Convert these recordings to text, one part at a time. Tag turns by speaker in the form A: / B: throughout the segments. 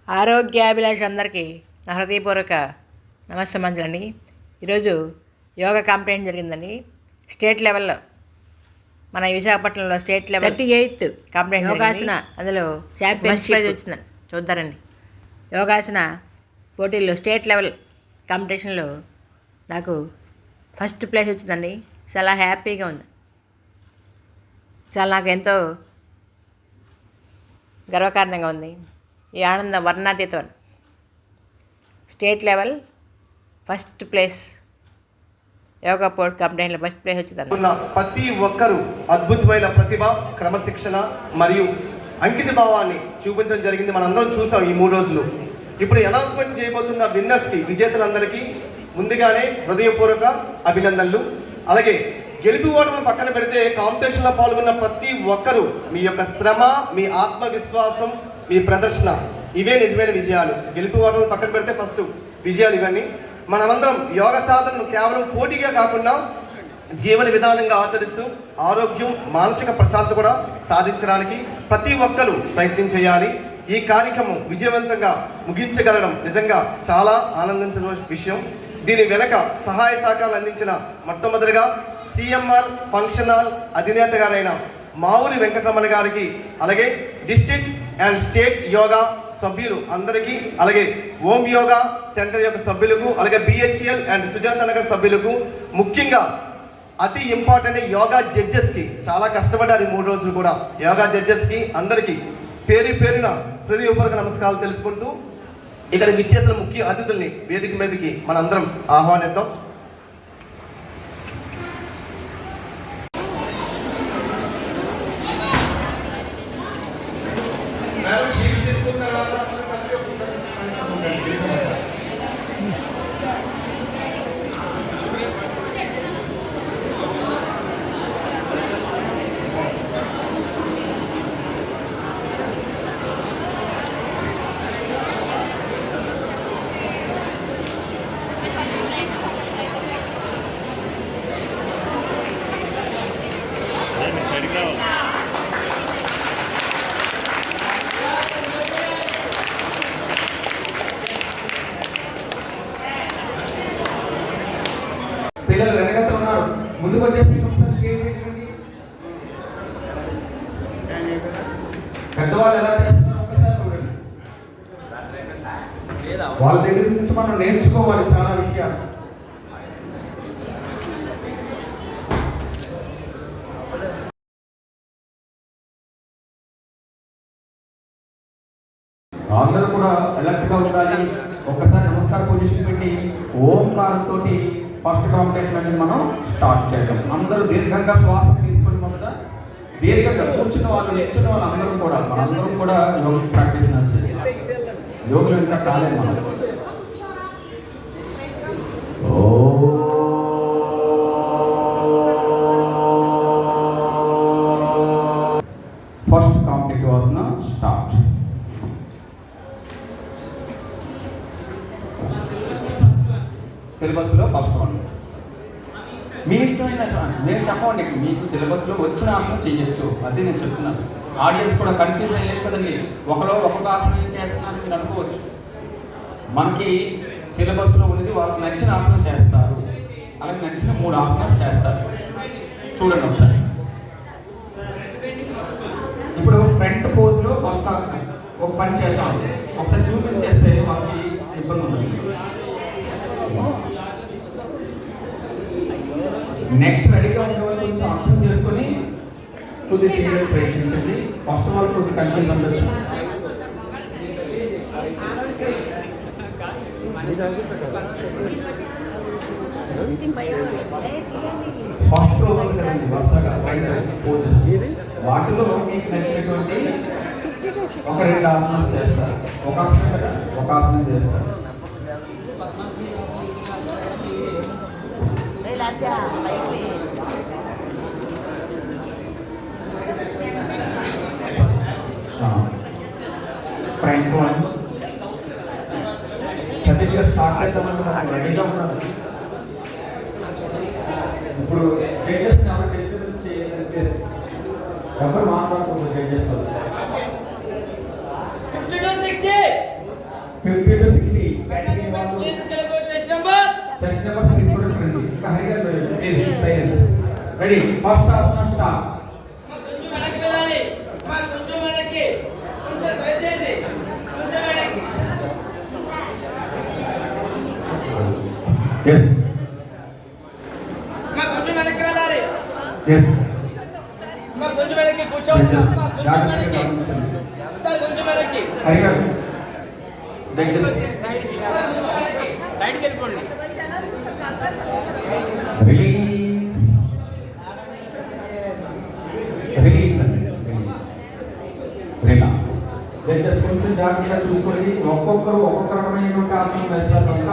A: ఆరోగ్యాభిలాష అందరికీ నా హృదయపూర్వక నమస్సమాంజలండి. ఈరోజు యోగా కాంపిటీషన్ జరిగిందండి. స్టేట్ లెవెల్లో మన విశాఖపట్నంలో state level 38th competition yogasana, అందులో ఛాంపియన్స్ ప్రైజ్ వచ్చిందని చూద్దారండి. యోగాసన పోటీల్లో స్టేట్ లెవెల్ కాంపిటీషన్లో నాకు ఫస్ట్ ప్లేస్ వచ్చిందండి. చాలా హ్యాపీగా ఉంది. చాలా నాకు ఎంతో గర్వకారణంగా ఉంది. ఈ ఆనందం వర్ణాతీతం. State level first place yoga port కాంపిటీషన్లో ఫస్ట్ ప్లేస్ వచ్చింది.
B: ప్రతి ఒక్కరూ అద్భుతమైన ప్రతిభ, క్రమశిక్షణ మరియు అంకిత భావాన్ని చూపించడం జరిగింది. మనందరం చూసాం ఈ 3 రోజులు. ఇప్పుడు అనౌన్స్మెంట్ చేయబోతున్న విన్నర్స్కి, విజేతలందరికీ ముందుగానే హృదయపూర్వక అభినందనలు. అలాగే గెలుపు ఓటములను పక్కన పెడితే కాంపిటీషన్లో పాల్గొన్న ప్రతి ఒక్కరూ మీ యొక్క శ్రమ, మీ ఆత్మవిశ్వాసం, మీ ప్రదర్శన, ఇవే నిజమైన విజయాలు. గెలుపు ఓటములను పక్కన పెడితే ఫస్ట్ విజయాలు ఇవన్నీ. మనమందరం యోగ సాధనను కేవలం పోటీగా కాకుండా జీవన విధానంగా ఆచరిస్తూ ఆరోగ్యం, మానసిక ప్రశాంతత కూడా సాధించడానికి ప్రతి ఒక్కరూ ప్రయత్నం చేయాలి. ఈ కార్యక్రమం విజయవంతంగా ముగించగలడం నిజంగా చాలా ఆనందించిన విషయం. దీని వెనక సహాయ సహకారాలు అందించిన మొట్టమొదటిగా సిఎంఆర్ ఫంక్షన్ హాల్ అధినేత గారైన మావులి వెంకటరమణ గారికి, అలాగే డిస్ట్రిక్ట్ అండ్ స్టేట్ యోగా సభ్యులు అందరికీ, అలాగే ఓం యోగా సెంటర్ యొక్క సభ్యులకు, అలాగే బిహెచ్ఎల్ అండ్ సుజాత నగర్ సభ్యులకు, ముఖ్యంగా అతి ఇంపార్టెంట్ యోగా జడ్జెస్కి, చాలా కష్టపడ్డారు 3 రోజులు కూడా. యోగా జడ్జెస్కి అందరికీ పేరు పేరున హృదయపూర్వక నమస్కారాలు తెలుపుకుంటూ ఇక్కడ విచ్చేసిన ముఖ్య అతిథుల్ని వేదిక మీదకి మనందరం ఆహ్వానిద్దాం.
C: పిల్లలు వెనకత ఉన్నారు, ముందుకు వచ్చేసి పెద్దవాళ్ళు ఎలా చేస్తున్నారు ఒకసారి చూడండి. వాళ్ళ దగ్గర నుంచి మనం నేర్చుకోవాలి చాలా విషయాలు. అందరూ కూడా ఎలర్ట్గా ఉండాలి. ఒక్కసారి నమస్కార పొజిషన్ పెట్టి ఓంకారంతో ఫస్ట్ కాంపిటీషన్ అనేది మనం స్టార్ట్ చేద్దాం. అందరూ దీర్ఘంగా శ్వాస తీసుకొని మొదట దీర్ఘంగా కూర్చున్న వాళ్ళు, నిల్చున్న వాళ్ళు అందరూ కూడా, మనందరం కూడా యోగ ప్రాక్టీస్ చేస్తుంది. యోగులు ఇంకా కాలేదు మనం. ఫస్ట్ కాంపిటేటివ్ ఆసన స్టార్ట్. సిలబస్లో ఫస్ట్ వన్ మీ ఇష్టమైన నేను చెప్పండి. మీకు సిలబస్లో వచ్చిన ఆసనం చేయొచ్చు, అది నేను చెప్తున్నాను. ఆడియన్స్ కూడా కన్ఫ్యూజ్ అయ్యేది కదండి. ఒకలో ఒక్కొక్క ఆసనం ఏం చేస్తున్నాను మీరు అనుకోవచ్చు. మనకి సిలబస్లో ఉన్నది వాళ్ళకి నచ్చిన ఆసనం చేస్తారు, అలాగే నచ్చిన 3 ఆసనాలు చేస్తారు. చూడండి ఒకసారి. ఇప్పుడు ఫ్రంట్ పోజ్లో ఫస్ట్ ఆసనం ఒక పని చేద్దాం. ఒకసారి చూపించేస్తే మనకి ఇబ్బంది ఉంటుంది. నెక్స్ట్ రెడీగా ఉండే వాళ్ళు కొంచెం అర్థం చేసుకొని కొద్దిగా చేయడానికి ప్రయత్నించండి. ఫస్ట్ వాళ్ళు కొద్దిగా కన్ఫ్యూజ్ ఉండొచ్చు. ఫస్ట్ రోల్ కదండి వరుసగా ఫ్రంట్ పోజెస్, వాటిలో మీకు నచ్చినటువంటి ఒక 2 ఆసనాలు చేస్తారు. ఒక ఆసనం కదా, ఒక ఆసనం చేస్తారు. ఫ్రంట్ వన్ సతీష్ గారు స్టార్ట్ చేద్దామంటే నాకు రెడీగా ఉన్నారు. ఇప్పుడు జడ్జెస్ ఎవరు మాట్లాడుతున్నారు? జడ్జెస్
D: 5260
C: రెడీ ఫస్ట్ ఆసన స్టార్ట్. ఎస్ ఎస్
D: కొంచెం వెనక్కి కూర్చోండి సార్, కొంచెం వెనక్కి
C: హరిగారు జడ్జెస్
D: సైడ్కి వెళ్ళిపోండి.
C: రిలీజ్ రిలీజ్ అండి రిలాక్స్. జడ్జెస్ కొంచెం జాగ్రత్తగా చూసుకొని ఒక్కొక్క రకమైనటువంటి ఆసనం వేస్తారు కనుక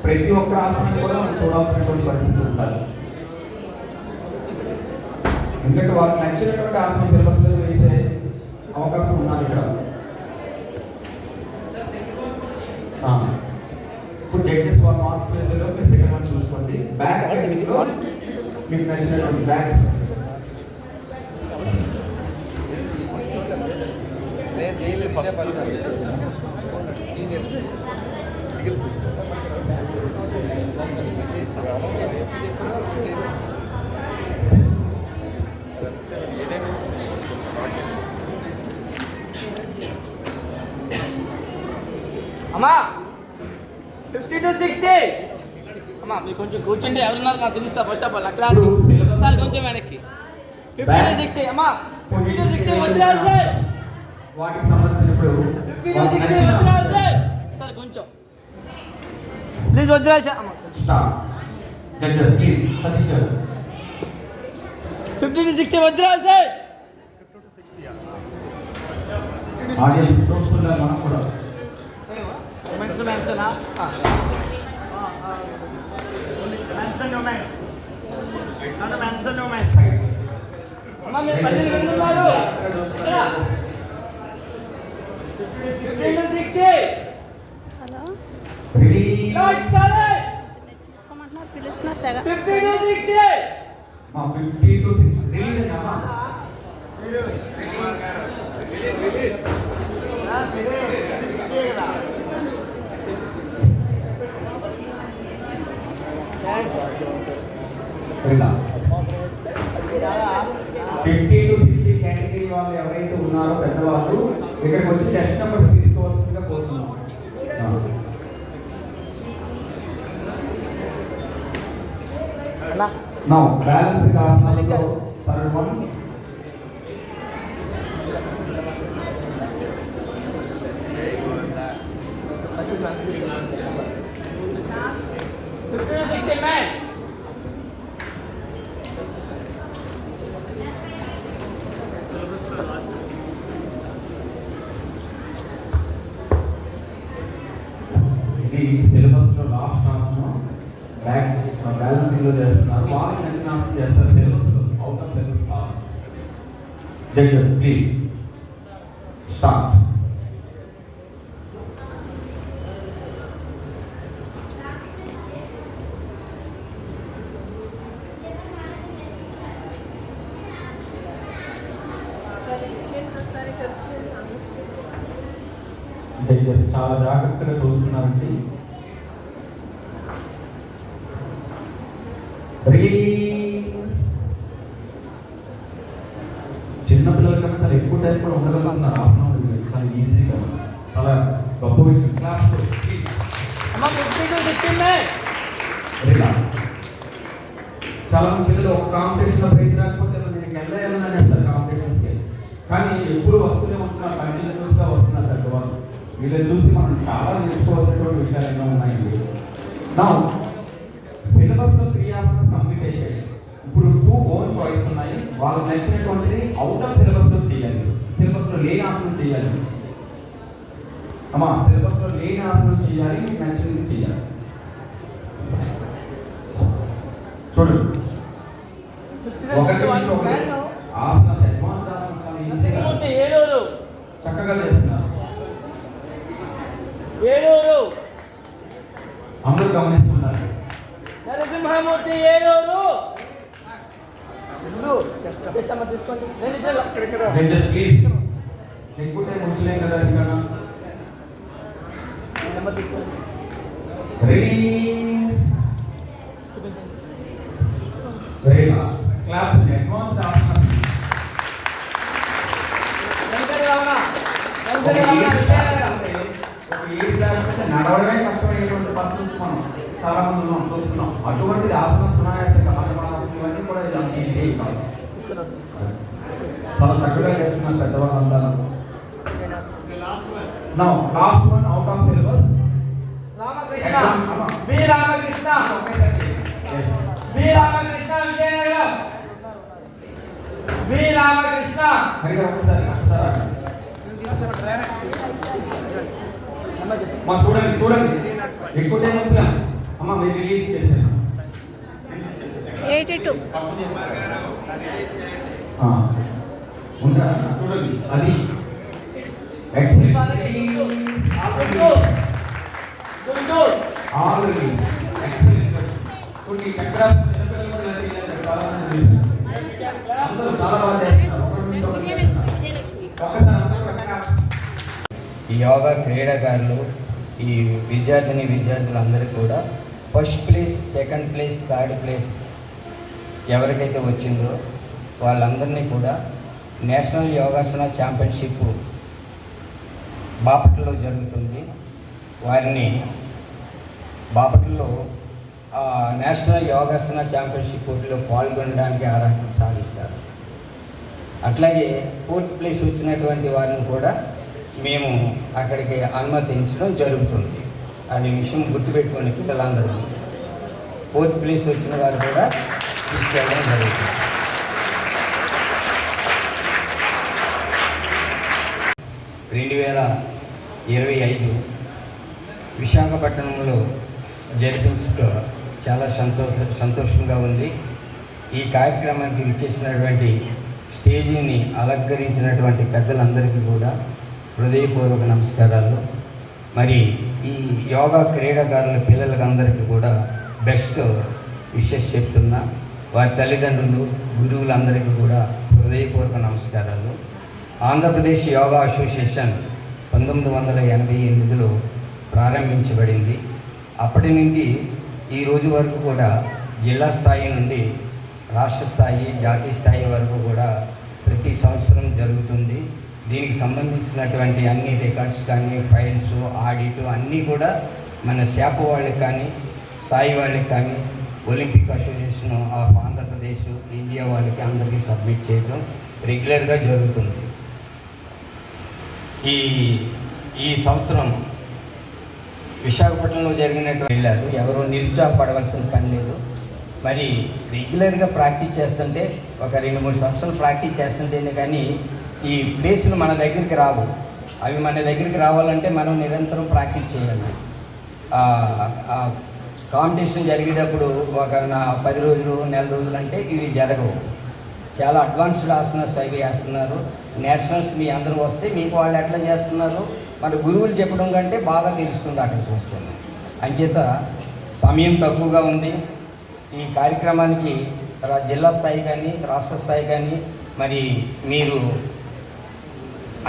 C: ప్రతి ఒక్క ఆసనాన్ని కూడా మనం చూడాల్సినటువంటి పరిస్థితి ఉంటుంది. ఎందుకంటే వాళ్ళకి నచ్చినటువంటి ఆసనం సిలబస్లో వేసే అవకాశం ఉన్నది ఇక్కడ. ఇప్పుడు జడ్జెస్ వాళ్ళు మార్క్స్ వేసేలో మీరు సెకండ్ వన్ చూసుకోండి. బ్యాక్ అకాడమీలో మీకు నచ్చినటువంటి బ్యాగ్స్
D: అమ్మా 50 to 60. అమ్మా మీరు కొంచెం కూర్చుంటే ఎవరున్నారు నాకు తెలుస్తా. ఫస్ట్ ఆఫ్ ఆల్ అట్లా సార్ కొంచెం వెనక్కి 50 to 60. అమ్మా 50 to 60 వదిలేయాలి సార్.
C: వాటికి సంబంధించినప్పుడు
D: 50 to 60 వదిలేయాలి సార్. సార్ కొంచెం ప్లీజ్ వదిలేయాలి సార్. అమ్మా
C: స్టార్ట్. జడ్జెస్ ప్లీజ్ సతీష్ గారు
D: 50 to 60 వదిలేయాలి సార్.
C: ఆడియన్స్ చూస్తున్నారు మనం కూడా.
D: మెన్సనా అమ్మా మీరు 10 నిమిషాలు 50 to 60.
E: హలో
C: రిలీజ్
E: తీసుకోమంటున్నారు, పిలుస్తున్నారు తెగ.
D: 50 to 60.
C: 50 to 60 రిలీజ్ అమ్మా. రిలాక్స్. 50 to 60 కేటగిరీ వాళ్ళు ఎవరైతే ఉన్నారో పెద్దవాళ్ళు ఇక్కడికి వచ్చి టెస్ట్ నెంబర్స్ తీసుకోవాల్సిందిగా కోరుతున్నాం. నౌ బ్యాలెన్స్ ఆసనాలతో థర్డ్ వన్. ఇది సిలబస్లో లాస్ట్ ఆసనం. బ్యాలెన్సింగ్లో చేస్తున్నారు. వాళ్ళకి నచ్చిన ఆసనం చేస్తారు. సిలబస్లో అవుట్ ఆఫ్ సిలబస్ కాదు. Judges please start. జడ్జెస్ చాలా జాగ్రత్తగా చూస్తున్నారండి. రిలీజ్. చిన్నపిల్లల కన్నా చాలా ఎక్కువ టైం కూడా ఉండగలుగుతున్నారు ఆసనం. చాలా ఈజీగా, చాలా గొప్ప విషయం. క్లాస్
D: అమ్మా 50 to 60.
C: రిలాక్స్. చాలా మంది పిల్లలు ఒక కాంపిటీషన్లో ప్రైజ్ రాకపోతే నేను వెళ్ళాలని చేస్తారు కాంపిటీషన్స్కి. కానీ ఎప్పుడు వస్తూనే ఉంటున్నారు, కంటిన్యూస్గా వస్తున్నారు పెద్దవాళ్ళు. వీళ్ళని చూసి మనం చాలా నేర్చుకోవాల్సినటువంటి విషయాలు ఎన్నో ఉన్నాయి. నా సిలబస్లో 3 ఆసనాలు కంప్లీట్ అయ్యాయి. ఇప్పుడు 2 ఓన్ చాయిస్ ఉన్నాయి. వాళ్ళకి నచ్చినటువంటిది అవుట్ ఆఫ్ సిలబస్లో చేయాలి. సిలబస్లో లేని ఆసనం చేయాలి. అమ్మా సిలబస్లో లేని ఆసనం చేయాలి, మీకు నచ్చినది చేయాలి. చూడండి, ఒకటి నుంచి ఒకటి ఆసన అడ్వాన్స్ ఆసనం చాలా ఈజీగా
D: ఏలూరు
C: చక్కగా చేస్తున్నారు.
D: ఏలూరు
C: అందరూ గమనిస్తున్నారు.
D: నరసింహమూర్తి ఏలూరు. తీసుకోండి.
C: Judges please. ఎక్కువ టైం ఉంచలేం కదా ఇక్కడ. Release. Relax. Claps advanced asanas. ఒక ఏజ్ దాటితే నడవడమే కష్టమైనటువంటి పర్సన్స్ మనం చాలా మంది ఉన్నాం, చూస్తున్నాం. అటువంటిది ఆసన సునాయాస ఆసనాలు ఇవన్నీ కూడా ఈజీ కాదు. చాలా చక్కగా చేస్తున్నారు పెద్దవాళ్ళంతా. Now last one out of syllabus.
D: Ramakrishna V Ramakrishna V Ramakrishna Vizianagaram V Ramakrishna.
C: సరిగా ఒకసారి మా చూడండి ఎక్కువ టైం వచ్చినా అమ్మ మీరు రిలీజ్ చేశాను.
E: 82.
C: ఉంటా చూడండి అది ఆల్రెడీ ఎక్సలెంట్. కొన్ని చక్రాలు అందరూ చాలా బాగా చేస్తున్నారు.
F: ఈ యోగా క్రీడాకారులు ఈ విద్యార్థులందరికీ కూడా first place, second place, third place ఎవరికైతే వచ్చిందో వాళ్ళందరినీ కూడా నేషనల్ యోగాసన ఛాంపియన్షిప్ బాపట్లలో జరుగుతుంది. వారిని బాపట్లలో నేషనల్ యోగాసన ఛాంపియన్షిప్ పోటీలో పాల్గొనడానికి అర్హత సాధిస్తారు. అట్లాగే ఫోర్త్ ప్లేస్ వచ్చినటువంటి వారిని కూడా మేము అక్కడికి అనుమతించడం జరుగుతుంది. అనే విషయం గుర్తుపెట్టుకుని పిల్లలందరూ ఫోర్త్ ప్లేస్ వచ్చిన వారు కూడా తీసుకెళ్ళడం జరుగుతుంది. రెండు 2025 విశాఖపట్నంలో జరిపించడం చాలా సంతోషంగా ఉంది. ఈ కార్యక్రమానికి విచ్చేసినటువంటి స్టేజీని అలంకరించినటువంటి పెద్దలందరికీ కూడా హృదయపూర్వక నమస్కారాలు. మరి ఈ యోగా క్రీడాకారుల పిల్లలకి అందరికీ కూడా బెస్ట్ విషెస్ చెప్తున్నా. వారి తల్లిదండ్రులు, గురువులందరికీ కూడా హృదయపూర్వక నమస్కారాలు. ఆంధ్రప్రదేశ్ యోగా అసోసియేషన్ 1988లో ప్రారంభించబడింది. అప్పటి నుండి ఈ రోజు వరకు కూడా జిల్లా స్థాయి నుండి రాష్ట్ర స్థాయి, జాతీయ స్థాయి వరకు కూడా ప్రతి సంవత్సరం జరుగుతుంది. దీనికి సంబంధించినటువంటి అన్ని రికార్డ్స్ కానీ, ఫైల్స్, ఆడిట్ అన్నీ కూడా మన శాఖ వాళ్ళకి కానీ, స్థాయి వాళ్ళకి కానీ, Olympic association of Andhra Pradesh, India వాళ్ళకి అందరికీ సబ్మిట్ చేయడం రెగ్యులర్గా జరుగుతుంది. ఈ సంవత్సరం విశాఖపట్నంలో జరిగినట్టు వెళ్ళారు. ఎవరు నిరుత్సాహపడవలసిన పని లేదు. మరి రెగ్యులర్గా ప్రాక్టీస్ చేస్తుంటే ఒక 2-3 సంవత్సరాలు ప్రాక్టీస్ చేస్తుంటేనే కానీ ఈ ప్లేసులు మన దగ్గరికి రావు. అవి మన దగ్గరికి రావాలంటే మనం నిరంతరం ప్రాక్టీస్ చేయాలి. కాంపిటీషన్ జరిగేటప్పుడు ఒక 10 రోజులు, నెల రోజులు అంటే ఇవి జరగవు. చాలా అడ్వాన్స్డ్ ఆసనాస్ అవి వేస్తున్నారు. నేషనల్స్ మీ అందరూ వస్తే మీకు వాళ్ళు ఎట్లా చేస్తున్నారు మన గురువులు చెప్పడం కంటే బాగా తెలుస్తుంది అక్కడ చూస్తుంది. అంచేత సమయం తక్కువగా ఉంది. ఈ కార్యక్రమానికి జిల్లా స్థాయి కానీ, రాష్ట్ర స్థాయి కానీ మరి మీరు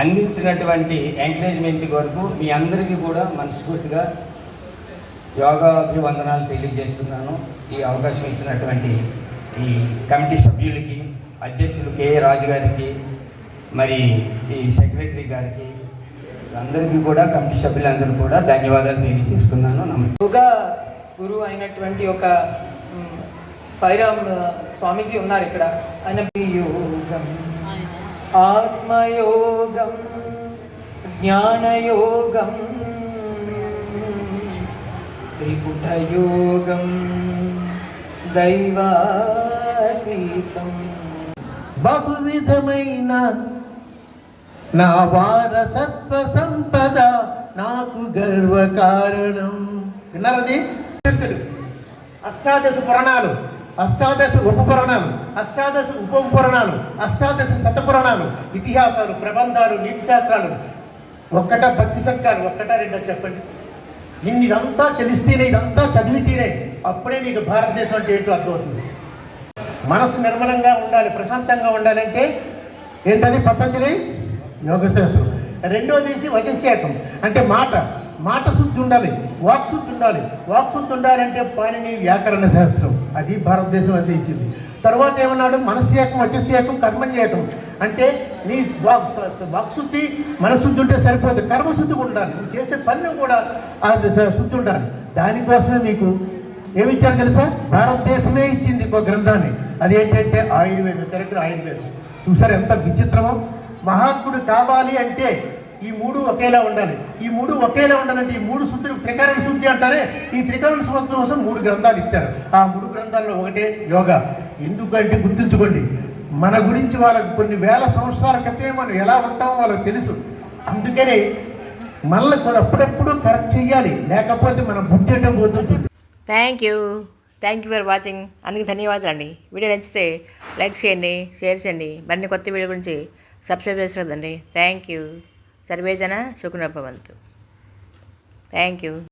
F: అందించినటువంటి ఎంకరేజ్మెంట్ వరకు మీ అందరికీ కూడా మనస్ఫూర్తిగా యోగాభివందనాలు తెలియజేస్తున్నాను. ఈ అవకాశం ఇచ్చినటువంటి ఈ కమిటీ సభ్యులకి, అధ్యక్షులు కె.ఏ. రాజు గారికి, మరి ఈ సెక్రటరీ గారికి, అందరికీ కూడా కమిటీ సభ్యులందరూ కూడా ధన్యవాదాలు తెలియజేస్తున్నాను. నమస్తే.
G: యోగా గురువు అయినటువంటి ఒక సాయిరామ్ స్వామీజీ ఉన్నారు ఇక్కడ. ఆయన యోగం, ఆత్మయోగం, జ్ఞానయోగం, త్రిపుట యోగం, దైవాతీతం,
H: బహువిధమైన నా వారసత్వ సంపద నాకు గర్వ కారణం.
B: విన్నారది? అష్టాదశ పురాణాలు, అష్టాదశ ఉపపురాణాలు, అష్టాదశ ఉపపురాణాలు, అష్టాదశ శతపురాణాలు, ఇతిహాసాలు, ప్రబంధాలు, నీతి శాస్త్రాలు, ఒక్కట భక్తి సంఖ్యాలు, ఒక్కటా రెండో చెప్పండి. నిన్ను ఇదంతా తెలిస్తేనే, ఇదంతా చదివితేనే అప్పుడే నీకు భారతదేశం అంటే ఏంటో అర్థమవుతుంది. మనసు నిర్మలంగా ఉండాలి, ప్రశాంతంగా ఉండాలంటే ఏంటది? పతంజలి యోగశాస్త్రం. రెండోది వచనశాఖం అంటే మాట శుద్ధి ఉండాలి, వాక్ శుద్ధి ఉండాలి. వాక్ శుద్ధి ఉండాలంటే పాణిని వ్యాకరణ శాస్త్రం. అది భారతదేశం అంతే ఇచ్చింది.
H: తర్వాత ఏమన్నాడు? మనస్సేకం వచస్సేకం కర్మణ్యేకం. అంటే నీ వాక్శుద్ధి మనశుద్ధి ఉంటే సరిపోదు, కర్మశుద్ధి కూడా ఉండాలి. నువ్వు చేసే పని కూడా శుద్ధి ఉండాలి. దానికోసమే మీకు ఏమిచ్చారు తెలుసా? భారతదేశమే ఇచ్చింది ఒక గ్రంథాన్ని. అదేంటంటే ఆయుర్వేదం, చరిత్ర ఆయుర్వేదం. చూసారు ఎంత విచిత్రమో? మహాత్ముడు కావాలి అంటే ఈ మూడు ఒకేలా ఉండాలి. ఈ మూడు ఒకేలా ఉండాలంటే ఈ మూడు శుద్ధులు త్రికరణ శుద్ధి అంటారే, ఈ త్రికరణ శుద్ధి కోసం 3 గ్రంథాలు ఇచ్చారు. ఆ 3 గ్రంథాల్లో ఒకటే యోగా. ఎందుకంటే గుర్తుంచుకోండి, మన గురించి వాళ్ళకి కొన్ని వేల సంవత్సరాల క్రితమే మనం ఎలా ఉంటామో వాళ్ళకి తెలుసు. అందుకని మనల్ని అప్పుడప్పుడు కరెక్ట్ చేయాలి, లేకపోతే మనం బుద్ధి పోతుంటుంది.
A: Thank you for watching. అందుకు ధన్యవాదాలండి. వీడియో నచ్చితే లైక్ చేయండి, షేర్ చేయండి. మరిన్ని కొత్త వీడియో గురించి సబ్స్క్రైబ్ చేసుకోండి. Thank you. సర్వేజన సుఖనోభవంతు. Thank you.